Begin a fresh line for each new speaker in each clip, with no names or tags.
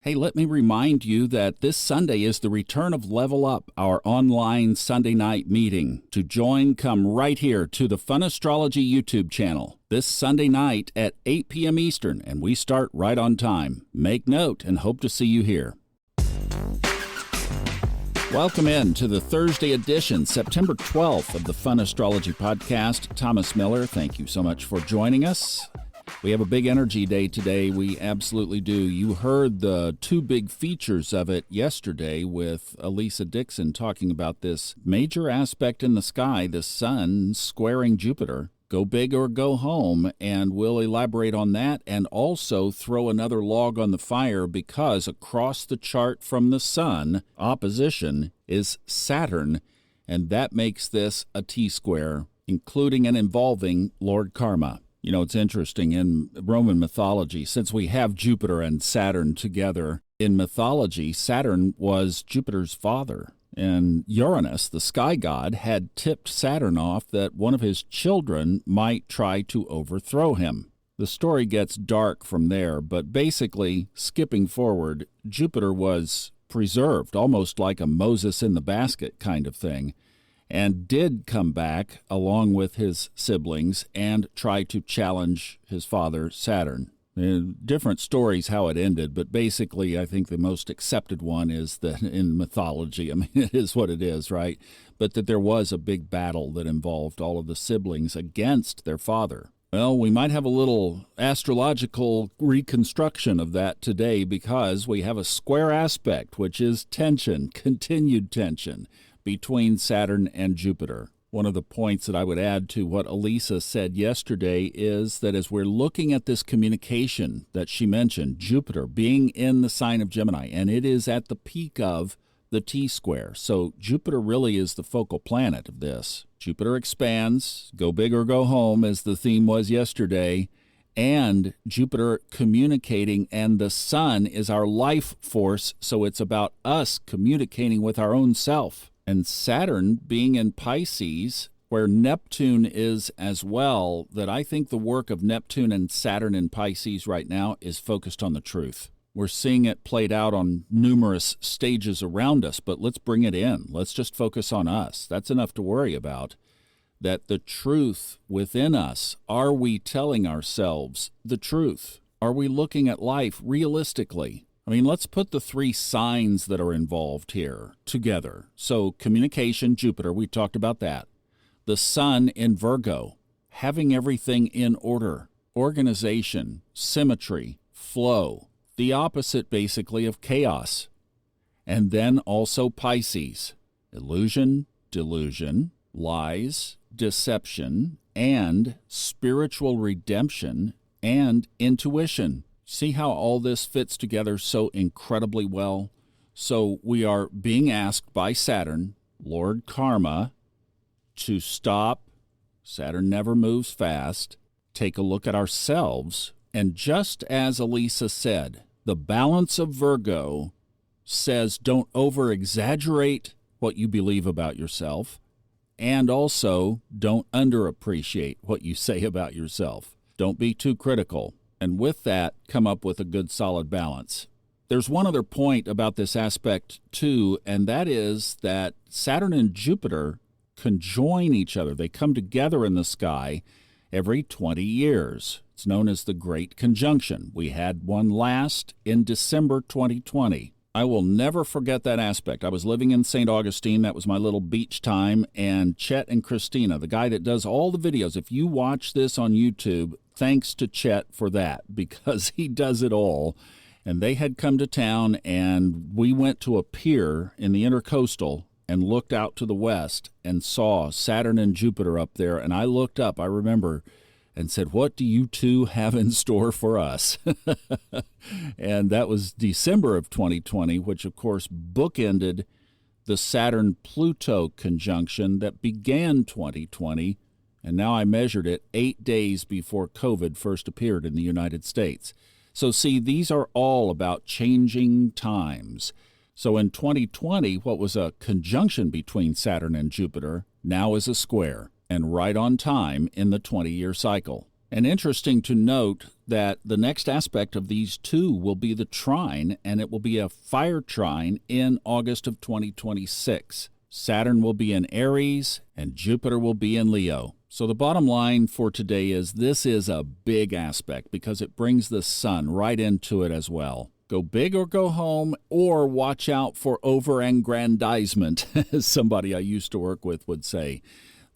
Hey, let me remind you that this Sunday is the return of Level Up, our online Sunday night meeting. To join, come right here to the Fun Astrology YouTube channel this Sunday night at 8 p.m. Eastern, and we start right on time. Make note and hope to see you here. Welcome in to the Thursday edition, September 12th of the Fun Astrology Podcast. Thomas Miller, thank you so much for joining us. We have a big energy day today. We absolutely do. You heard the two big features of it yesterday with Elisa Dixon talking about this major aspect in the sky, the sun squaring Jupiter. Go big or go home, and we'll elaborate on that and also throw another log on the fire because across the chart from the sun, opposition is Saturn, and that makes this a T-square, including and involving Lord Karma. You know, it's interesting in Roman mythology, since we have Jupiter and Saturn together, in mythology, Saturn was Jupiter's father. And Uranus, the sky god, had tipped Saturn off that one of his children might try to overthrow him. The story gets dark from there, but basically, skipping forward, Jupiter was preserved, almost like a Moses in the basket kind of thing, and did come back along with his siblings and try to challenge his father, Saturn. Different stories how it ended, but basically I think the most accepted one is that in mythology, I mean, it is what it is, right? But that there was a big battle that involved all of the siblings against their father. Well, we might have a little astrological reconstruction of that today because we have a square aspect, which is tension, continued tension between Saturn and Jupiter. One of the points that I would add to what Elisa said yesterday is that as we're looking at this communication that she mentioned, Jupiter being in the sign of Gemini, and it is at the peak of the T-square. So Jupiter really is the focal planet of this. Jupiter expands, go big or go home, as the theme was yesterday, and Jupiter communicating, and the sun is our life force, so it's about us communicating with our own self. And Saturn being in Pisces, where Neptune is as well, that I think the work of Neptune and Saturn in Pisces right now is focused on the truth. We're seeing it played out on numerous stages around us, but let's bring it in. Let's just focus on us. That's enough to worry about. That the truth within us, are we telling ourselves the truth? Are we looking at life realistically? I mean, let's put the three signs that are involved here together. So communication, Jupiter, we talked about that. The sun in Virgo, having everything in order, organization, symmetry, flow, the opposite basically of chaos. And then also Pisces, illusion, delusion, lies, deception, and spiritual redemption and intuition. See how all this fits together so incredibly well? So we are being asked by Saturn, Lord Karma, to stop. Saturn never moves fast. Take a look at ourselves. And just as Elisa said, the balance of Virgo says don't over-exaggerate what you believe about yourself, and also don't underappreciate what you say about yourself. Don't be too critical. And with that, come up with a good solid balance. There's one other point about this aspect too, and that is that Saturn and Jupiter conjoin each other. They come together in the sky every 20 years. It's known as the Great Conjunction. We had one last in December 2020. I will never forget that aspect. I was living in St. Augustine. That was my little beach time. And Chet and Christina, the guy that does all the videos, if you watch this on YouTube, thanks to Chet for that, because he does it all. And they had come to town, and we went to a pier in the Intercoastal and looked out to the west and saw Saturn and Jupiter up there. And I looked up, I remember, and said, what do you two have in store for us? And that was December of 2020, which of course bookended the Saturn-Pluto conjunction that began 2020. And now I measured it 8 days before COVID first appeared in the United States. So see, these are all about changing times. So in 2020, what was a conjunction between Saturn and Jupiter now is a square, and right on time in the 20-year cycle. And interesting to note that the next aspect of these two will be the trine, and it will be a fire trine in August of 2026. Saturn will be in Aries, and Jupiter will be in Leo. So the bottom line for today is this is a big aspect because it brings the sun right into it as well. Go big or go home, or watch out for over-aggrandizement, as somebody I used to work with would say,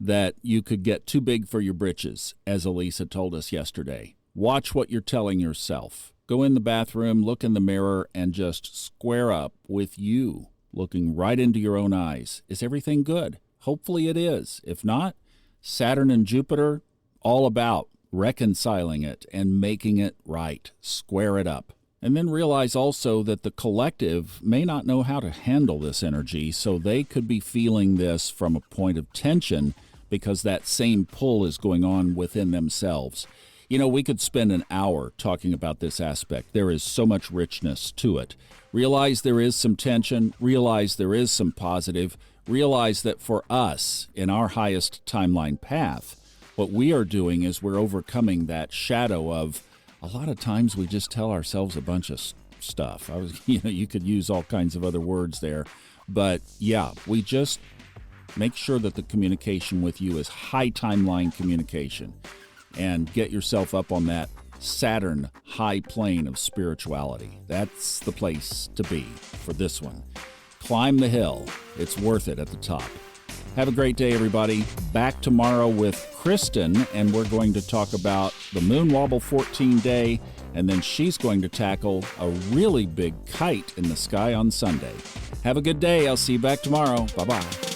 that you could get too big for your britches, as Elisa told us yesterday. Watch what you're telling yourself. Go in the bathroom, look in the mirror, and just square up with you, looking right into your own eyes. Is everything good? Hopefully it is. If not, Saturn and Jupiter, all about reconciling it and making it right. Square it up. And then realize also that the collective may not know how to handle this energy, so they could be feeling this from a point of tension because that same pull is going on within themselves. You know, we could spend an hour talking about this aspect. There is so much richness to it. Realize there is some tension. Realize there is some positive. Realize that for us, in our highest timeline path, what we are doing is we're overcoming that shadow of a lot of times we just tell ourselves a bunch of stuff. You could use all kinds of other words there. But yeah, we just make sure that the communication with you is high timeline communication and get yourself up on that Saturn high plane of spirituality. That's the place to be for this one. Climb the hill. It's worth it at the top. Have a great day, everybody. Back tomorrow with Kristin, and we're going to talk about the Moon Wobble 14 day, and then she's going to tackle a really big kite in the sky on Sunday. Have a good day. I'll see you back tomorrow. Bye-bye.